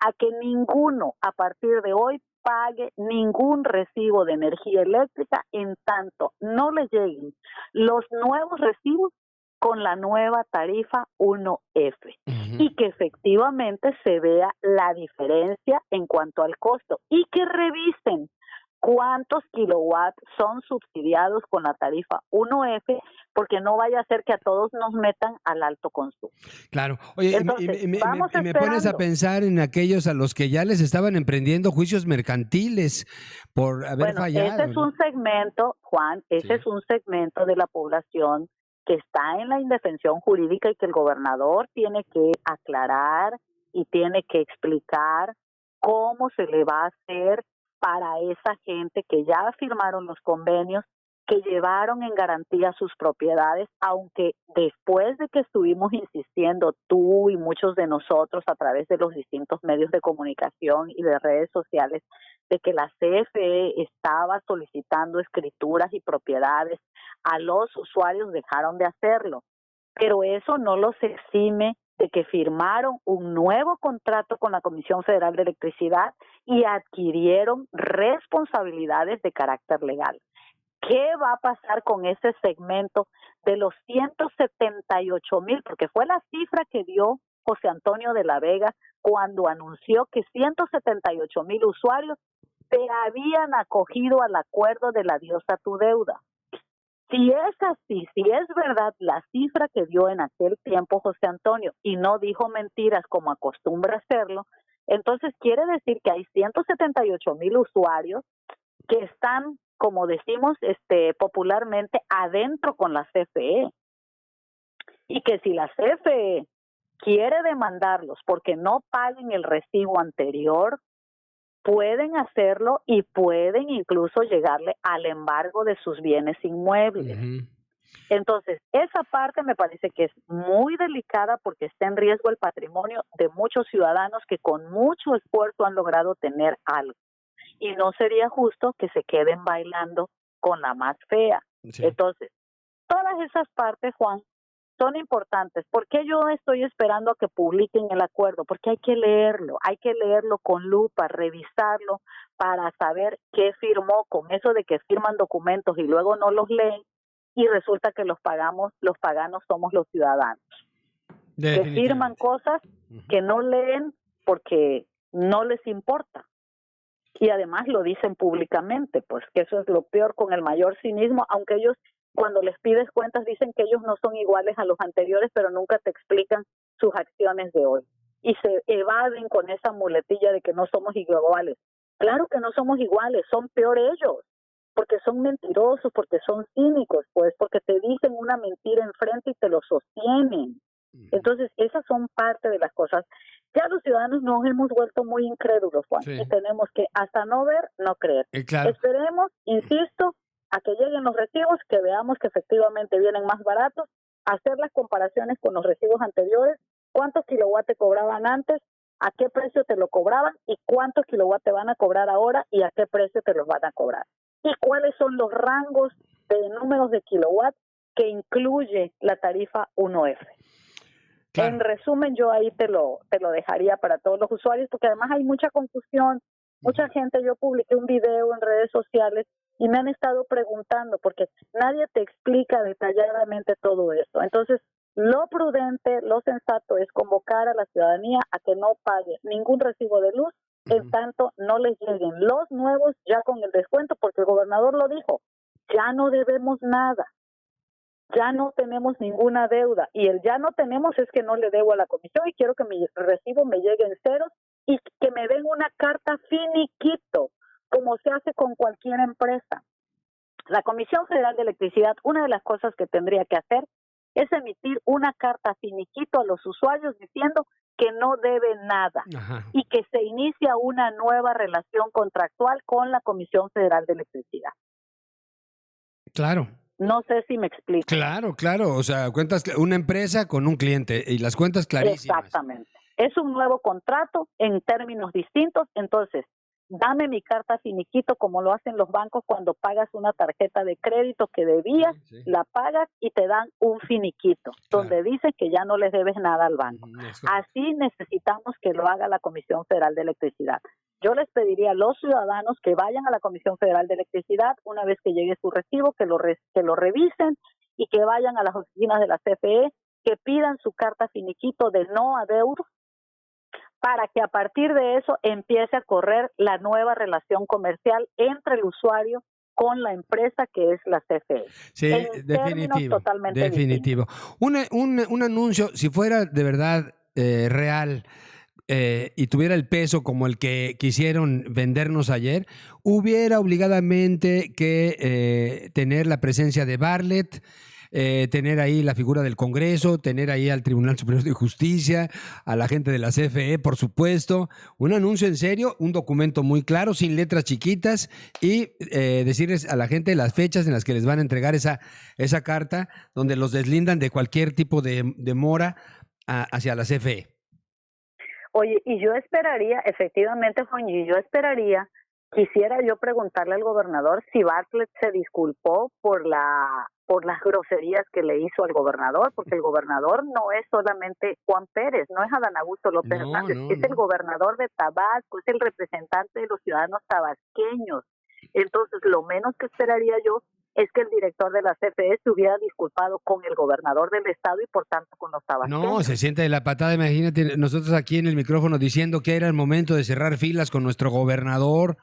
a que ninguno a partir de hoy pague ningún recibo de energía eléctrica en tanto no les lleguen los nuevos recibos con la nueva tarifa 1F y que efectivamente se vea la diferencia en cuanto al costo y que revisen cuántos kilowatts son subsidiados con la tarifa 1F, porque no vaya a ser que a todos nos metan al alto consumo. Claro. Oye, Entonces, vamos me pones a esperando. pensar en aquellos a los que ya les estaban emprendiendo juicios mercantiles por haber Bueno, ese fallado, es ¿no? un segmento, Juan, ese es un segmento de la población que está en la indefensión jurídica y que el gobernador tiene que aclarar y tiene que explicar cómo se le va a hacer para esa gente que ya firmaron los convenios, que llevaron en garantía sus propiedades, aunque después de que estuvimos insistiendo tú y muchos de nosotros a través de los distintos medios de comunicación y de redes sociales, de que la CFE estaba solicitando escrituras y propiedades a los usuarios, dejaron de hacerlo. Pero eso no los exime de que firmaron un nuevo contrato con la Comisión Federal de Electricidad y adquirieron responsabilidades de carácter legal. ¿Qué va a pasar con ese segmento de los 178,000? Porque fue la cifra que dio José Antonio de la Vega cuando anunció que 178,000 usuarios se habían acogido al acuerdo de la diosa tu deuda. Si es así, si es verdad la cifra que dio en aquel tiempo José Antonio y no dijo mentiras como acostumbra hacerlo, entonces quiere decir que hay 178,000 usuarios que están, como decimos popularmente, adentro con la CFE. Y que si la CFE quiere demandarlos porque no paguen el recibo anterior, pueden hacerlo y pueden incluso llegarle al embargo de sus bienes inmuebles. Entonces, esa parte me parece que es muy delicada porque está en riesgo el patrimonio de muchos ciudadanos que con mucho esfuerzo han logrado tener algo. Y no sería justo que se queden bailando con la más fea. Sí. Entonces, todas esas partes, Juan, son importantes. ¿Por qué yo estoy esperando a que publiquen el acuerdo? Porque hay que leerlo con lupa, revisarlo para saber qué firmó, con eso de que firman documentos y luego no los leen y resulta que los paganos somos los ciudadanos. Que firman cosas que no leen porque no les importa. Y además lo dicen públicamente, pues que eso es lo peor, con el mayor cinismo, aunque ellos cuando les pides cuentas dicen que ellos no son iguales a los anteriores, pero nunca te explican sus acciones de hoy. Y se evaden con esa muletilla de que no somos iguales. Claro que no somos iguales, son peor ellos, porque son mentirosos, porque son cínicos, pues porque te dicen una mentira enfrente y te lo sostienen. Entonces, esas son parte de las cosas. Ya los ciudadanos nos hemos vuelto muy incrédulos, Juan, Sí. y tenemos que hasta no ver, no creer. Claro. Esperemos, insisto, a que lleguen los recibos, que veamos que efectivamente vienen más baratos, hacer las comparaciones con los recibos anteriores, cuántos kilowatts te cobraban antes, a qué precio te lo cobraban y cuántos kilowatts te van a cobrar ahora y a qué precio te los van a cobrar. Y cuáles son los rangos de números de kilowatts que incluye la tarifa 1F. Claro. En resumen, yo ahí te lo dejaría para todos los usuarios, porque además hay mucha confusión, mucha gente. Yo publiqué un video en redes sociales y me han estado preguntando, porque nadie te explica detalladamente todo esto. Entonces, lo prudente, lo sensato es convocar a la ciudadanía a que no pague ningún recibo de luz, en tanto no les lleguen los nuevos ya con el descuento, porque el gobernador lo dijo, ya no debemos nada. Ya no tenemos ninguna deuda, y el ya no tenemos es que no le debo a la comisión y quiero que mi recibo me llegue en ceros y que me den una carta finiquito, como se hace con cualquier empresa. La Comisión Federal de Electricidad, una de las cosas que tendría que hacer es emitir una carta finiquito a los usuarios diciendo que no debe nada. Ajá. Y que se inicia una nueva relación contractual con la Comisión Federal de Electricidad. Claro. No sé si me explico. Claro, claro. O sea, cuentas una empresa con un cliente y las cuentas clarísimas. Exactamente. Es un nuevo contrato en términos distintos. Entonces, dame mi carta finiquito como lo hacen los bancos cuando pagas una tarjeta de crédito que debías, la pagas y te dan un finiquito, donde dice que ya no les debes nada al banco. Así necesitamos que lo haga la Comisión Federal de Electricidad. Yo les pediría a los ciudadanos que vayan a la Comisión Federal de Electricidad una vez que llegue su recibo, que lo revisen y que vayan a las oficinas de la CFE, que pidan su carta finiquito de no adeudo, para que a partir de eso empiece a correr la nueva relación comercial entre el usuario con la empresa que es la CFE. Sí, definitivo. Definitivo. Un anuncio, si fuera de verdad real, y tuviera el peso como el que quisieron vendernos ayer, hubiera obligadamente que tener la presencia de Bartlett, tener ahí la figura del Congreso, tener ahí al Tribunal Superior de Justicia, a la gente de la CFE, por supuesto. Un anuncio en serio, un documento muy claro, sin letras chiquitas, y decirles a la gente las fechas en las que les van a entregar esa carta, donde los deslindan de cualquier tipo de demora hacia la CFE. Oye, y yo esperaría, efectivamente, Juan, y yo esperaría, quisiera yo preguntarle al gobernador si Bartlett se disculpó por las groserías que le hizo al gobernador, porque el gobernador no es solamente Juan Pérez, no es Adán Augusto López Hernández, es el gobernador de Tabasco, es el representante de los ciudadanos tabasqueños. Entonces, lo menos que esperaría yo es que el director de la CFE se hubiera disculpado con el gobernador del estado y por tanto con los tabasqueños. No, se siente de la patada, imagínate, nosotros aquí en el micrófono diciendo que era el momento de cerrar filas con nuestro gobernador,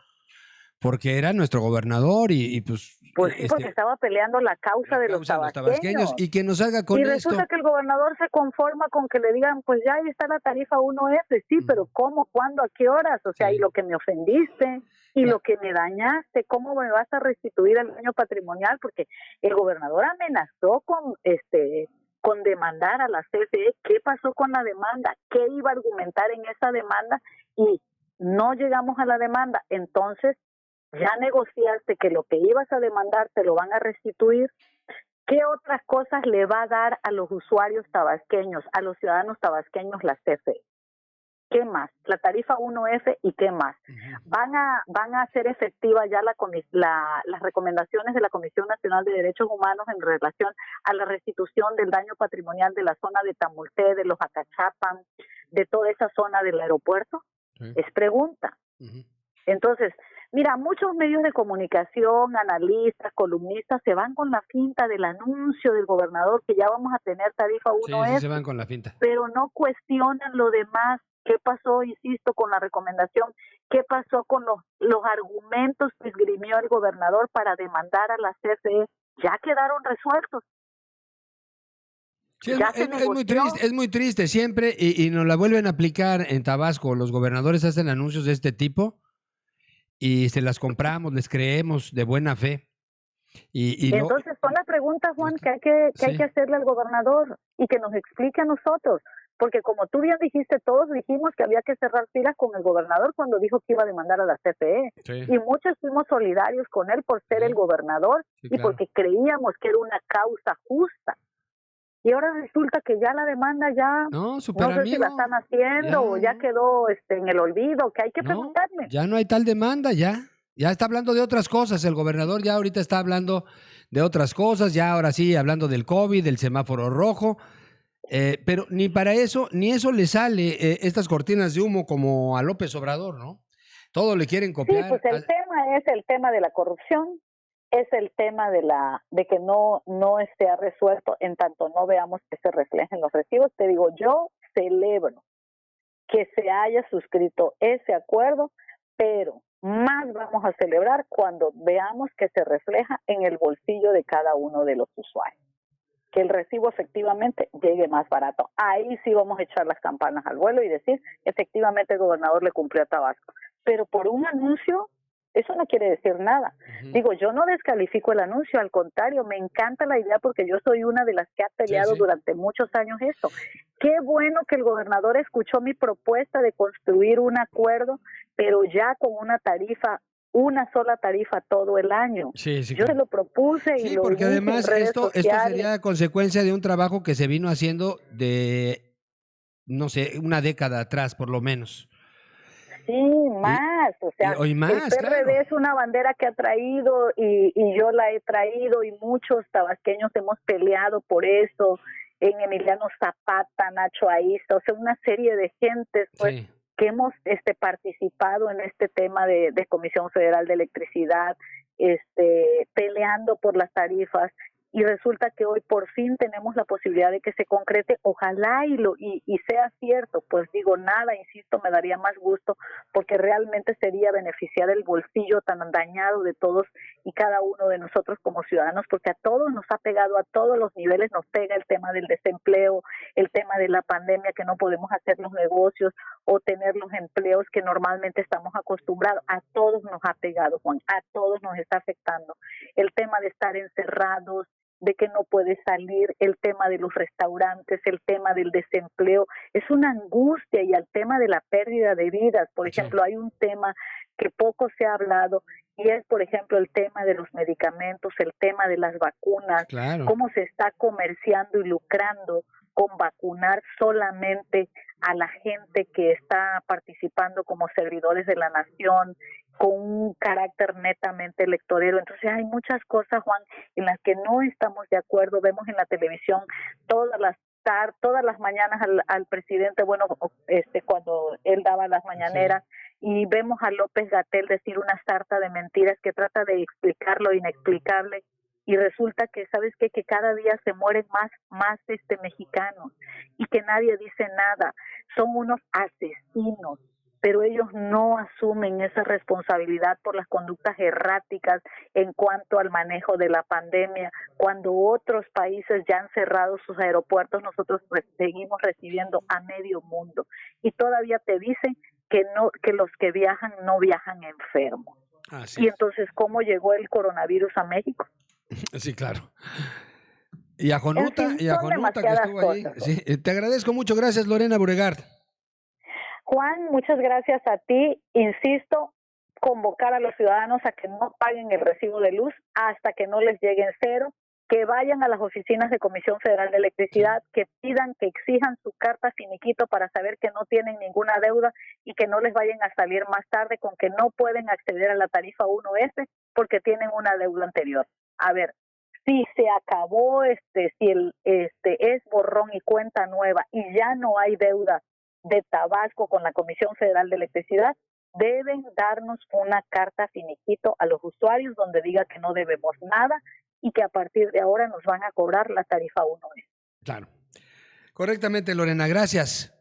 porque era nuestro gobernador y pues... Pues sí, porque estaba peleando la causa de los tabasqueños. Y que nos salga con esto. Y resulta que el gobernador se conforma con que le digan, pues ya ahí está la tarifa 1F, sí, pero ¿cómo, cuándo, a qué horas? O sea, y lo que me ofendiste, y lo que me dañaste, ¿cómo me vas a restituir el daño patrimonial? Porque el gobernador amenazó con demandar a la CFE. ¿Qué pasó con la demanda? ¿Qué iba a argumentar en esa demanda? Y no llegamos a la demanda. Entonces, ya negociaste que lo que ibas a demandar te lo van a restituir. ¿Qué otras cosas le va a dar a los usuarios tabasqueños, a los ciudadanos tabasqueños la CFE? ¿Qué más? La tarifa 1F y qué más. Van a hacer efectiva ya las recomendaciones de la Comisión Nacional de Derechos Humanos en relación a la restitución del daño patrimonial de la zona de Tamulté, de los Acachapan, de toda esa zona del aeropuerto. Es pregunta. Entonces, mira, muchos medios de comunicación, analistas, columnistas, se van con la finta del anuncio del gobernador que ya vamos a tener tarifa 1F. Sí, se van con la finta. Pero no cuestionan lo demás. ¿Qué pasó, insisto, con la recomendación? ¿Qué pasó con los argumentos que esgrimió el gobernador para demandar a la CFE? Ya quedaron resueltos. Sí, Ya se negoció. es muy triste siempre y nos la vuelven a aplicar en Tabasco. Los gobernadores hacen anuncios de este tipo y se las compramos, les creemos de buena fe. Y no, Entonces son las preguntas, Juan, que hay sí. que hacerle al gobernador y que nos explique a nosotros. Porque como tú bien dijiste, todos dijimos que había que cerrar filas con el gobernador cuando dijo que iba a demandar a la CFE. Sí. Y muchos fuimos solidarios con él por ser el gobernador Sí, y claro. porque creíamos que era una causa justa. Y ahora resulta que ya la demanda ya, No, super no sé si la amigo. están haciendo o ya quedó en el olvido, que hay que preguntarle. Ya no hay tal demanda, ya está hablando de otras cosas. El gobernador ya ahorita está hablando de otras cosas, ya ahora sí hablando del COVID, del semáforo rojo. Pero ni para eso, ni eso le sale estas cortinas de humo como a López Obrador, ¿no? Todo le quieren Sí, copiar. pues el tema es el tema de la corrupción, es el tema de que no esté resuelto en tanto no veamos que se reflejen los recibos. Te digo, yo celebro que se haya suscrito ese acuerdo, pero más vamos a celebrar cuando veamos que se refleja en el bolsillo de cada uno de los usuarios, que el recibo efectivamente llegue más barato. Ahí sí vamos a echar las campanas al vuelo y decir, efectivamente el gobernador le cumplió a Tabasco. Pero por un anuncio, eso no quiere decir nada. Digo, yo no descalifico el anuncio, al contrario, me encanta la idea porque yo soy una de las que ha peleado durante muchos años eso. Qué bueno que el gobernador escuchó mi propuesta de construir un acuerdo, pero ya con una sola tarifa todo el año. Sí, Yo claro. se lo propuse y lo porque dije en además redes esto sociales. sería consecuencia de un trabajo que se vino haciendo de, no sé, una década atrás, por lo menos. Sí, más, o sea, Y más, el PRD claro. es una bandera que ha traído y yo la he traído y muchos tabasqueños hemos peleado por eso, en Emiliano Zapata, Nacho Aiza, o sea, una serie de gentes pues Sí. que hemos participado en este tema de Comisión Federal de Electricidad, peleando por las tarifas. Y resulta que hoy por fin tenemos la posibilidad de que se concrete, ojalá y sea cierto, pues digo, nada, insisto, me daría más gusto, porque realmente sería beneficiar el bolsillo tan dañado de todos y cada uno de nosotros como ciudadanos, porque a todos nos ha pegado, a todos los niveles nos pega el tema del desempleo, el tema de la pandemia, que no podemos hacer los negocios o tener los empleos que normalmente estamos acostumbrados, a todos nos ha pegado, Juan, a todos nos está afectando. El tema de estar encerrados, de que no puede salir, el tema de los restaurantes, el tema del desempleo, es una angustia, y el tema de la pérdida de vidas, por ejemplo, hay un tema que poco se ha hablado y es, por ejemplo, el tema de los medicamentos, el tema de las vacunas, cómo se está comerciando y lucrando con vacunar solamente a la gente que está participando como servidores de la nación, con un carácter netamente electorero. Entonces hay muchas cosas, Juan, en las que no estamos de acuerdo. Vemos en la televisión todas las mañanas al presidente, bueno, cuando él daba las mañaneras, y vemos a López-Gatell decir una sarta de mentiras que trata de explicar lo inexplicable, y resulta que, ¿sabes qué? Que cada día se mueren más mexicanos y que nadie dice nada. Son unos asesinos, pero ellos no asumen esa responsabilidad por las conductas erráticas en cuanto al manejo de la pandemia. Cuando otros países ya han cerrado sus aeropuertos, nosotros seguimos recibiendo a medio mundo y todavía te dicen que los que viajan no viajan enfermos. Y entonces, ¿cómo llegó el coronavirus a México? Sí, claro. Y a Jonuta, en fin, son que demasiadas estuvo allí. cosas. Sí, te agradezco mucho. Gracias, Lorena Buregard. Juan, muchas gracias a ti. Insisto, convocar a los ciudadanos a que no paguen el recibo de luz hasta que no les llegue en cero, que vayan a las oficinas de Comisión Federal de Electricidad, que pidan, que exijan su carta finiquito para saber que no tienen ninguna deuda y que no les vayan a salir más tarde con que no pueden acceder a la tarifa 1S porque tienen una deuda anterior. A ver, si se acabó, si es borrón y cuenta nueva y ya no hay deuda de Tabasco con la Comisión Federal de Electricidad, deben darnos una carta finiquito a los usuarios donde diga que no debemos nada y que a partir de ahora nos van a cobrar la tarifa 1S. Claro. Correctamente, Lorena, gracias.